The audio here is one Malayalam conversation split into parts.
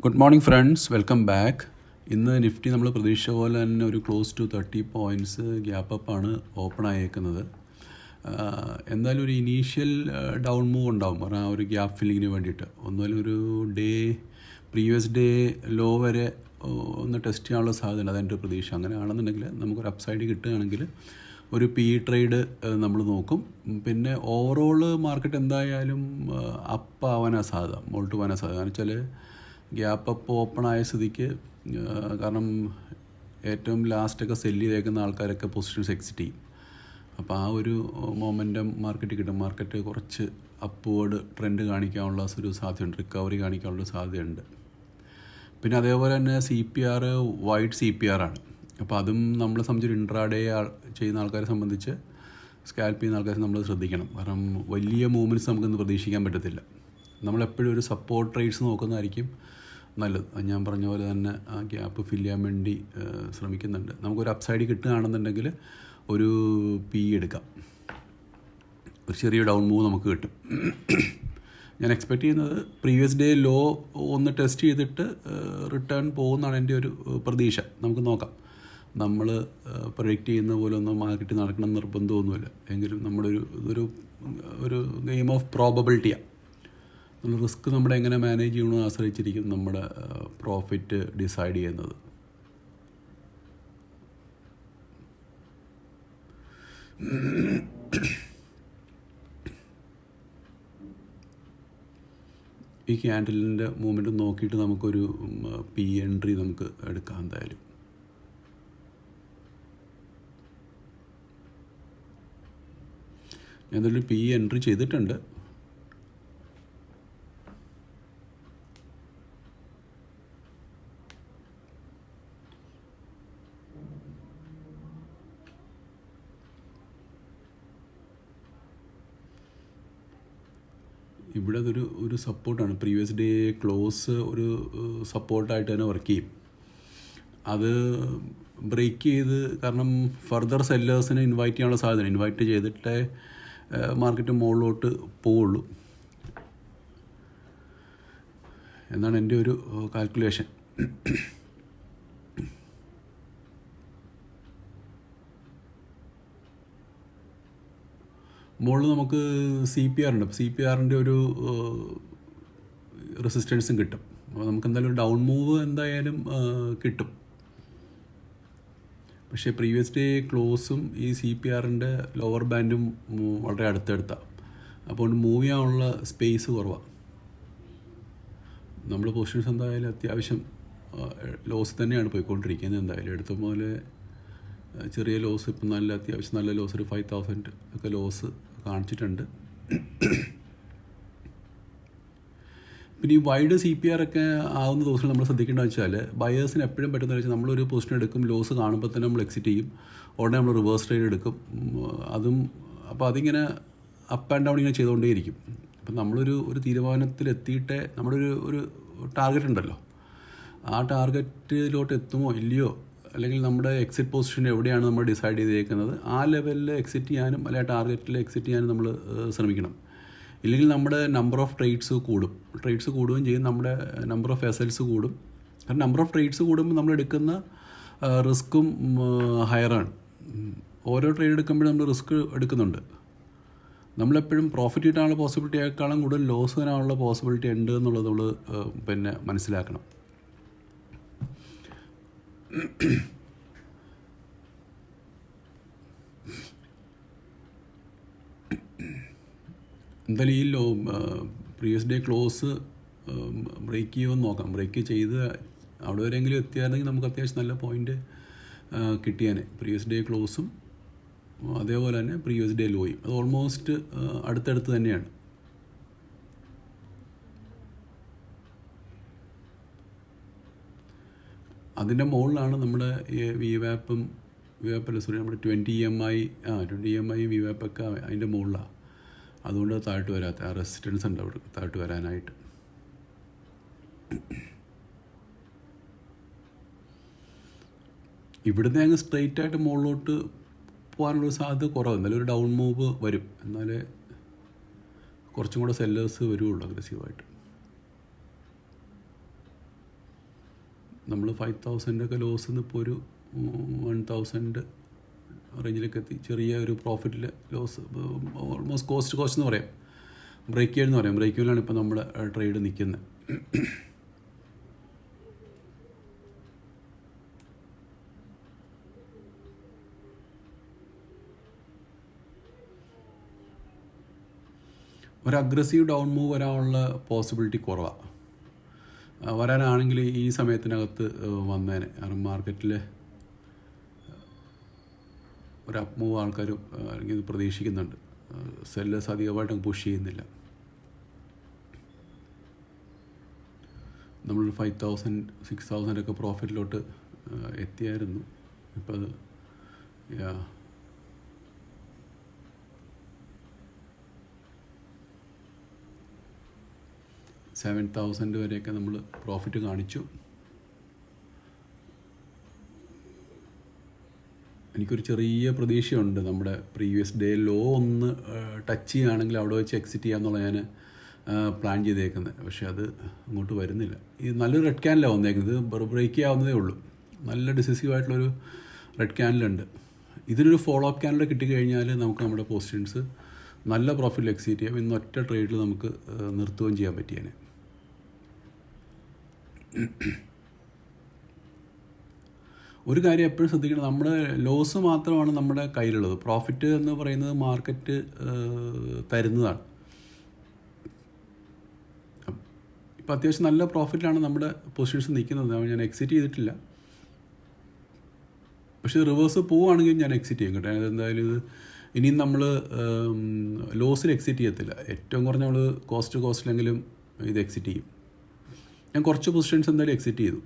Good morning friends, welcome back. ഇന്ന് നിഫ്റ്റി നമ്മൾ പ്രതീക്ഷിച്ച പോലെ തന്നെ ഒരു ക്ലോസ് ടു 30 പോയിൻറ്റ്സ് ഗ്യാപ്പ് അപ്പാണ് ഓപ്പൺ ആയേക്കുന്നത്. എന്തായാലും ഒരു ഇനീഷ്യൽ ഡൗൺ മൂവ് ഉണ്ടാവും, കാരണം ആ ഒരു ഗ്യാപ്പ് ഫില്ലിങ്ങിന് വേണ്ടിയിട്ട്. ഒന്നുമല്ല ഒരു പ്രീവിയസ് ഡേ ലോ വരെ ഒന്ന് ടെസ്റ്റ് ചെയ്യാനുള്ള സാധ്യതയുണ്ട്, അതെൻ്റെ ഒരു പ്രതീക്ഷ. അങ്ങനെയാണെന്നുണ്ടെങ്കിൽ നമുക്കൊരു അപ്സൈഡ് കിട്ടുകയാണെങ്കിൽ ഒരു ട്രേഡ് നമ്മൾ നോക്കും. പിന്നെ ഓവറോൾ മാർക്കറ്റ് എന്തായാലും അപ്പ് ആവാനാണ് സാധ്യത, മുകളിട്ട് പോകാനാണ് സാധ്യത. കാരണം വെച്ചാൽ ഗ്യാപ്പ് അപ്പ് ഓപ്പൺ ആയ സ്ഥിതിക്ക്, കാരണം ഏറ്റവും ലാസ്റ്റൊക്കെ സെല്ല് ചെയ്തേക്കുന്ന ആൾക്കാരൊക്കെ പൊസിഷൻസ് എക്സിറ്റ് ചെയ്യും. അപ്പോൾ ആ ഒരു മൊമെൻറ്റം മാർക്കറ്റ് കിട്ടും. മാർക്കറ്റ് കുറച്ച് അപ്വേർഡ് ട്രെൻഡ് കാണിക്കാനുള്ള ഒരു സാധ്യതയുണ്ട്, റിക്കവറി കാണിക്കാനുള്ള സാധ്യതയുണ്ട്. പിന്നെ അതേപോലെ തന്നെ CPR വൈഡ് CPR ആണ്. അപ്പോൾ അതും നമ്മളെ സംബന്ധിച്ച് ഇൻട്രാഡേ ചെയ്യുന്ന ആൾക്കാരെ സംബന്ധിച്ച്, സ്കാൽപ്പ് ചെയ്യുന്ന ആൾക്കാരെ നമ്മൾ ശ്രദ്ധിക്കണം. കാരണം വലിയ മൂവ്മെൻറ്റ്സ് നമുക്കൊന്ന് പ്രതീക്ഷിക്കാൻ പറ്റത്തില്ല. നമ്മളെപ്പോഴും ഒരു സപ്പോർട്ട് റേറ്റ്സ് നോക്കുന്നതായിരിക്കും നല്ലത്. ഞാൻ പറഞ്ഞ പോലെ തന്നെ ആ ഗ്യാപ്പ് ഫില്ല് ചെയ്യാൻ വേണ്ടി ശ്രമിക്കുന്നുണ്ട്. നമുക്കൊരു അപ്സൈഡ് കിട്ടുകയാണെന്നുണ്ടെങ്കിൽ ഒരു എടുക്കാം, ഒരു ചെറിയ ഡൗൺ മൂവ് നമുക്ക് കിട്ടും. ഞാൻ എക്സ്പെക്റ്റ് ചെയ്യുന്നത് പ്രീവിയസ് ഡേ ലോ ഒന്ന് ടെസ്റ്റ് ചെയ്തിട്ട് റിട്ടേൺ പോകുന്നതാണ് എൻ്റെ ഒരു പ്രതീക്ഷ. നമുക്ക് നോക്കാം. നമ്മൾ പ്രൊഡിക്റ്റ് ചെയ്യുന്ന പോലെ ഒന്നും മാർക്കറ്റ് നടക്കണം നിർബന്ധമൊന്നുമില്ല. എങ്കിലും നമ്മുടെ ഒരു ഗെയിം ഓഫ് പ്രോബബിലിറ്റിയാണ്. നമ്മൾ റിസ്ക് നമ്മുടെ എങ്ങനെ മാനേജ് ചെയ്യണമെന്ന് ആശ്രയിച്ചിരിക്കും നമ്മുടെ പ്രോഫിറ്റ് ഡിസൈഡ് ചെയ്യുന്നത്. ഈ ക്യാൻഡലിൻ്റെ മൂവ്മെൻറ്റ് നോക്കിയിട്ട് നമുക്കൊരു എൻട്രി നമുക്ക് എടുക്കാം. എന്തായാലും ഞാനൊരു എൻട്രി ചെയ്തിട്ടുണ്ട്. ഇവിടെ ഒരു സപ്പോർട്ടാണ്. പ്രീവിയസ് ഡേ ക്ലോസ് ഒരു സപ്പോർട്ടായിട്ട് തന്നെ വർക്ക് ചെയ്യും. അത് ബ്രേക്ക് ചെയ്ത്, കാരണം ഫർദർ സെല്ലേഴ്സിനെ ഇൻവൈറ്റ് ചെയ്യാനുള്ള സാധ്യത, ഇൻവൈറ്റ് ചെയ്തിട്ടേ മാർക്കറ്റ് മുകളിലോട്ട് പോവുള്ളൂ എന്നാണ് എൻ്റെ ഒരു കാൽക്കുലേഷൻ. മുകളിൽ നമുക്ക് CPR ഉണ്ട്. CPRൻ്റെ ഒരു റെസിസ്റ്റൻസും കിട്ടും. അപ്പോൾ നമുക്ക് എന്തായാലും ഒരു ഡൗൺ മൂവ് എന്തായാലും കിട്ടും. പക്ഷേ പ്രീവിയസ് ഡേ ക്ലോസും ഈ CPRൻ്റെ ലോവർ ബാൻഡും വളരെ അടുത്തടുത്താണ്. അപ്പോൾ മൂവ് ചെയ്യാനുള്ള സ്പേസ് കുറവാണ്. നമ്മുടെ പൊസിഷൻസ് എന്തായാലും അത്യാവശ്യം ലോസ് തന്നെയാണ് പോയിക്കൊണ്ടിരിക്കുന്നത്. എന്തായാലും എടുത്ത പോലെ ചെറിയ ലോസ്, ഇപ്പം അത്യാവശ്യം നല്ല ലോസ്, ഒരു 5,000 ഒക്കെ ലോസ് കാണിച്ചിട്ടുണ്ട്. പിന്നെ ഈ വൈഡ് CPR ഒക്കെ ആവുന്ന ദിവസം നമ്മൾ ശ്രദ്ധിക്കേണ്ടത് വെച്ചാൽ, ബയേഴ്സിന് എപ്പോഴും പറ്റുന്നത് വെച്ചാൽ നമ്മളൊരു പൊസിഷൻ എടുക്കും, ലോസ് കാണുമ്പോൾ തന്നെ നമ്മൾ എക്സിറ്റ് ചെയ്യും, ഉടനെ നമ്മൾ റിവേഴ്സ് ട്രേഡ് എടുക്കും. അപ്പോൾ അതിങ്ങനെ അപ്പ് ആൻഡ് ഡൗൺ ഇങ്ങനെ ചെയ്തുകൊണ്ടേയിരിക്കും. അപ്പം നമ്മളൊരു തീരുമാനത്തിലെത്തിയിട്ട് നമ്മുടെ ഒരു ടാർഗറ്റ് ഉണ്ടല്ലോ, ആ ടാർഗറ്റിലോട്ട് എത്തുമോ ഇല്ലയോ, അല്ലെങ്കിൽ നമ്മുടെ എക്സിറ്റ് പൊസിഷൻ എവിടെയാണ് നമ്മൾ ഡിസൈഡ് ചെയ്തേക്കുന്നത്, ആ ലെവലിൽ എക്സിറ്റ് ചെയ്യാനും അല്ലെങ്കിൽ ടാർഗറ്റിൽ എക്സിറ്റ് ചെയ്യാനും നമ്മൾ ശ്രമിക്കണം. ഇല്ലെങ്കിൽ നമ്മുടെ നമ്പർ ഓഫ് ട്രേഡ്സ് കൂടുകയും ചെയ്യും, നമ്മുടെ നമ്പർ ഓഫ് എസൽസ് കൂടും. കാരണം നമ്പർ ഓഫ് ട്രേഡ്സ് കൂടുമ്പോൾ നമ്മൾ എടുക്കുന്ന റിസ്ക്കും ഹയറാണ്. ഓരോ ട്രേഡ് എടുക്കുമ്പോഴും നമ്മൾ റിസ്ക് എടുക്കുന്നുണ്ട്. നമ്മളെപ്പോഴും പ്രോഫിറ്റ് കിട്ടാനുള്ള പോസിബിലിറ്റിയേക്കാളും കൂടുതൽ ലോസ് വരാനുള്ള പോസിബിലിറ്റി ഉണ്ട് എന്നുള്ളത് നമ്മൾ പിന്നെ മനസ്സിലാക്കണം. എന്തായാലും ഈ പ്രീവിയസ് ഡേ ക്ലോസ് ബ്രേക്ക് ചെയ്യുമെന്ന് നോക്കാം. ബ്രേക്ക് ചെയ്ത് അവിടെ വരെയെങ്കിലും എത്തിയായിരുന്നെങ്കിൽ നമുക്ക് അത്യാവശ്യം നല്ല പോയിൻ്റ് കിട്ടിയാനെ. പ്രീവിയസ് ഡേ ക്ലോസും അതേപോലെ തന്നെ പ്രീവിയസ് ഡേ ലോയും അത് ഓൾമോസ്റ്റ് അടുത്തടുത്ത് തന്നെയാണ്. അതിൻ്റെ മുകളിലാണ് നമ്മുടെ നമ്മുടെ 20 EMI VWAP ഒക്കെ അതിൻ്റെ മുകളിലാണ്. അതുകൊണ്ട് താഴ്ട്ട് വരാത്ത ആ റെസിസ്റ്റൻസ് ഉണ്ട് അവിടെ താഴ്ട്ട് വരാനായിട്ട്. ഇവിടുന്ന് അങ്ങ് സ്ട്രെയിറ്റ് ആയിട്ട് മുകളിലോട്ട് പോകാനുള്ളൊരു സാധ്യത കുറവ്. എന്നാലും ഒരു ഡൗൺ മൂവ് വരും, എന്നാലേ കുറച്ചും കൂടെ സെല്ലേഴ്സ് വരുള്ളൂ അഗ്രസീവായിട്ട്. നമ്മൾ 5,000 ലോസ് ഇപ്പോൾ ഒരു 1,000 റേഞ്ചിലേക്ക് എത്തി. ചെറിയ ഒരു പ്രോഫിറ്റിൽ ലോസ്, ഓൾമോസ്റ്റ് കോസ്റ്റ് എന്ന് പറയാം, ബ്രേക്ക് ഈവൻ എന്ന് പറയാം. ബ്രേക്ക് ഈവനിലാണ് ഇപ്പോൾ നമ്മുടെ ട്രേഡ് നിൽക്കുന്നത്. ഒരു അഗ്രസീവ് ഡൗൺ മൂവ് വരാനുള്ള പോസിബിലിറ്റി കുറവാണ്. വരാനാണെങ്കിൽ ഈ സമയത്തിനകത്ത് വന്നേനെ. കാരണം മാർക്കറ്റിൽ ഒരു അപ്പ് മൂവ് ആൾക്കാർ അല്ലെങ്കിൽ പ്രതീക്ഷിക്കുന്നുണ്ട്. സെല്ലേഴ്സ് അധികമായിട്ട് പുഷ് ചെയ്യുന്നില്ല. നമ്മൾ 5,000 6,000 പ്രോഫിറ്റിലോട്ട് എത്തിയായിരുന്നു. ഇപ്പോൾ അത് 7,000 വരെയൊക്കെ നമ്മൾ പ്രോഫിറ്റ് കാണിച്ചു. എനിക്കൊരു ചെറിയ പ്രതീക്ഷയുണ്ട്, നമ്മുടെ പ്രീവിയസ് ഡേ ലോ ഒന്ന് ടച്ച് ചെയ്യുകയാണെങ്കിൽ അവിടെ വെച്ച് എക്സിറ്റ് ചെയ്യാമെന്നുള്ള ഞാൻ പ്ലാൻ ചെയ്തേക്കുന്നത്. പക്ഷേ അത് അങ്ങോട്ട് വരുന്നില്ല. ഇത് നല്ലൊരു റെഡ് ക്യാനിലാണ് വന്നേക്കുന്നത്. ബ്രേക്ക് ചെയ്യാവുന്നതേ ഉള്ളൂ. നല്ല ഡിസിസീവായിട്ടുള്ളൊരു റെഡ് ക്യാനിലുണ്ട്. ഇതിനൊരു ഫോളോ അപ്പ് ക്യാനിൽ കിട്ടിക്കഴിഞ്ഞാൽ നമുക്ക് നമ്മുടെ പൊസിഷൻസ് നല്ല പ്രോഫിറ്റിൽ എക്സിറ്റ് ചെയ്യാം. ഇന്ന് ഒറ്റ ട്രേഡിൽ നമുക്ക് നിർത്തുകയും ചെയ്യാൻ പറ്റിയേനെ. ഒരു കാര്യം എപ്പോഴും ശ്രദ്ധിക്കണം, നമ്മുടെ ലോസ് മാത്രമാണ് നമ്മുടെ കയ്യിലുള്ളത്. പ്രോഫിറ്റ് എന്ന് പറയുന്നത് മാർക്കറ്റ് തരുന്നതാണ്. ഇപ്പോൾ അത്യാവശ്യം നല്ല പ്രോഫിറ്റിലാണ് നമ്മുടെ പൊസിഷൻസ് നിൽക്കുന്നത്. ഞാൻ എക്സിറ്റ് ചെയ്തിട്ടില്ല. പക്ഷേ റിവേഴ്സ് പോവുകയാണെങ്കിൽ ഞാൻ എക്സിറ്റ് ചെയ്യും കേട്ടോ. എന്തായാലും ഇത് ഇനിയും നമ്മൾ ലോസിൽ എക്സിറ്റ് ചെയ്യത്തില്ല. ഏറ്റവും കുറഞ്ഞ നമ്മൾ കോസ്റ്റിലെങ്കിലും ഇത് എക്സിറ്റ് ചെയ്യും. ഞാൻ കുറച്ച് പൊസിഷൻസ് എന്തായാലും എക്സിറ്റ് ചെയ്തു.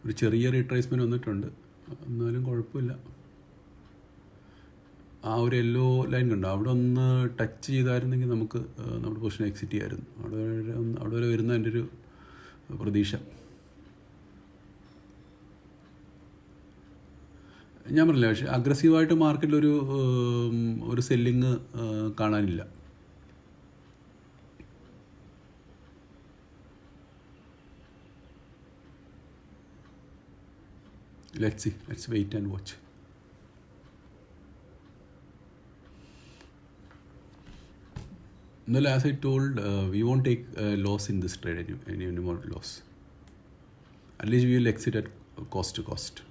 ഒരു ചെറിയ റീട്രേസ്മെൻറ്റ് വന്നിട്ടുണ്ട്, എന്നാലും കുഴപ്പമില്ല. ആ ഒരു യെല്ലോ ലൈൻ കണ്ടോ, അവിടെ ഒന്ന് ടച്ച് ചെയ്തായിരുന്നെങ്കിൽ നമുക്ക് നമ്മുടെ പൊസിഷൻ എക്സിറ്റ് ചെയ്യാമായിരുന്നു. അവിടെ വരെ വരുന്ന എൻ്റെ ഒരു പ്രതീക്ഷ. ഞാൻ പറഞ്ഞില്ല, പക്ഷേ അഗ്രസീവായിട്ട് മാർക്കറ്റിലൊരു ഒരു സെല്ലിങ് കാണാനില്ല. Let's wait and watch. Well, as I told, we won't take loss in this trade, any more loss. At least we will exit at cost to cost.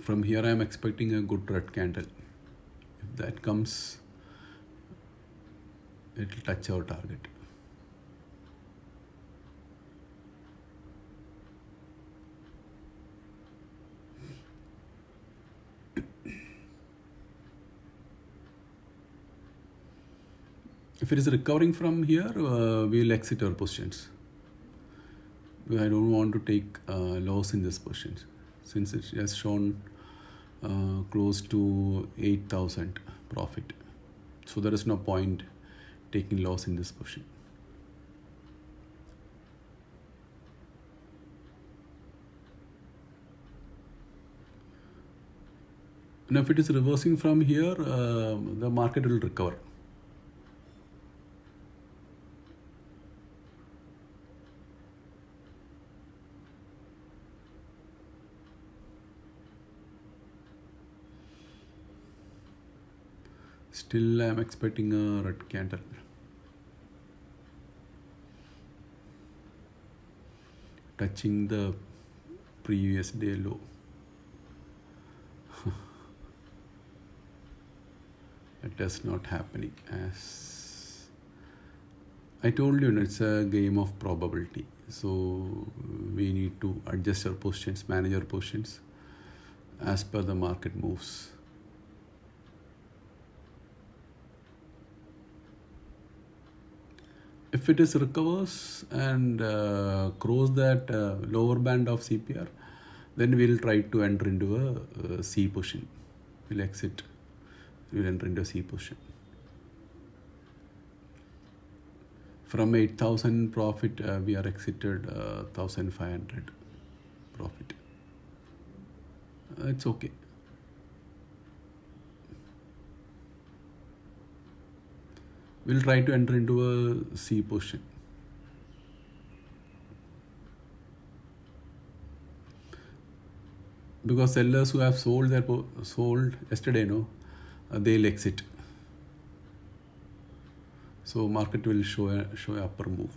From here I am expecting a good red candle. If that comes, it will touch our target. If it is recovering from here, we will exit our positions. I don't want to take loss in this position since it has shown close to 8,000 profit. So there is no point taking loss in this position. And if it is reversing from here, the market will recover. Still I am expecting a red candle. Touching the previous day low. It is not happening. As I told you, it's a game of probability. So we need to adjust our positions, manage our positions as per the market moves. If it is recovers and cross that lower band of CPR, then we'll try to enter into a C position. we'll exit, we'll enter into a C position. From 8,000 profit, we are exited 1,500 profit. It's okay. We'll try to enter into a C position. Because sellers who have sold yesterday, they'll exit. So market will show a upper move.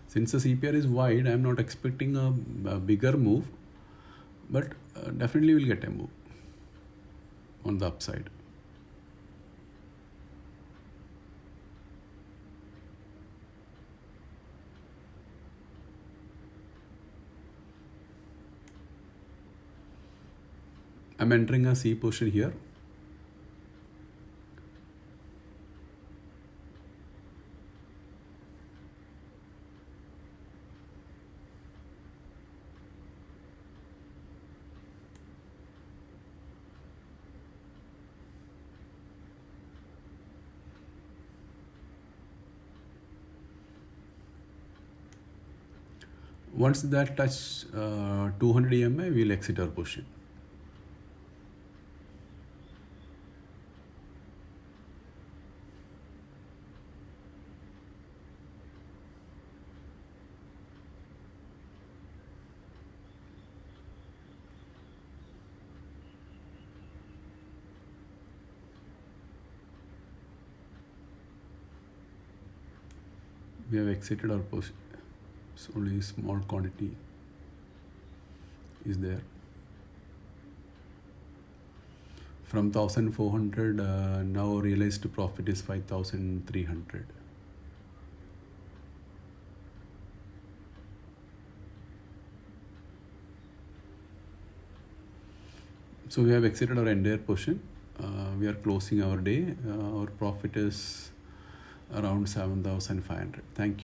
Since the CPR is wide, I'm not expecting a bigger move, but definitely we'll get a move on the upside. I'm entering a C position here. Once that touch 200 EMA, we'll exit our position. We have exited our position. So only small quantity is there. From 1,400, now realized profit is 5,300. So we have exited our entire position. We are closing our day. Our profit is around 7,500. Thank you.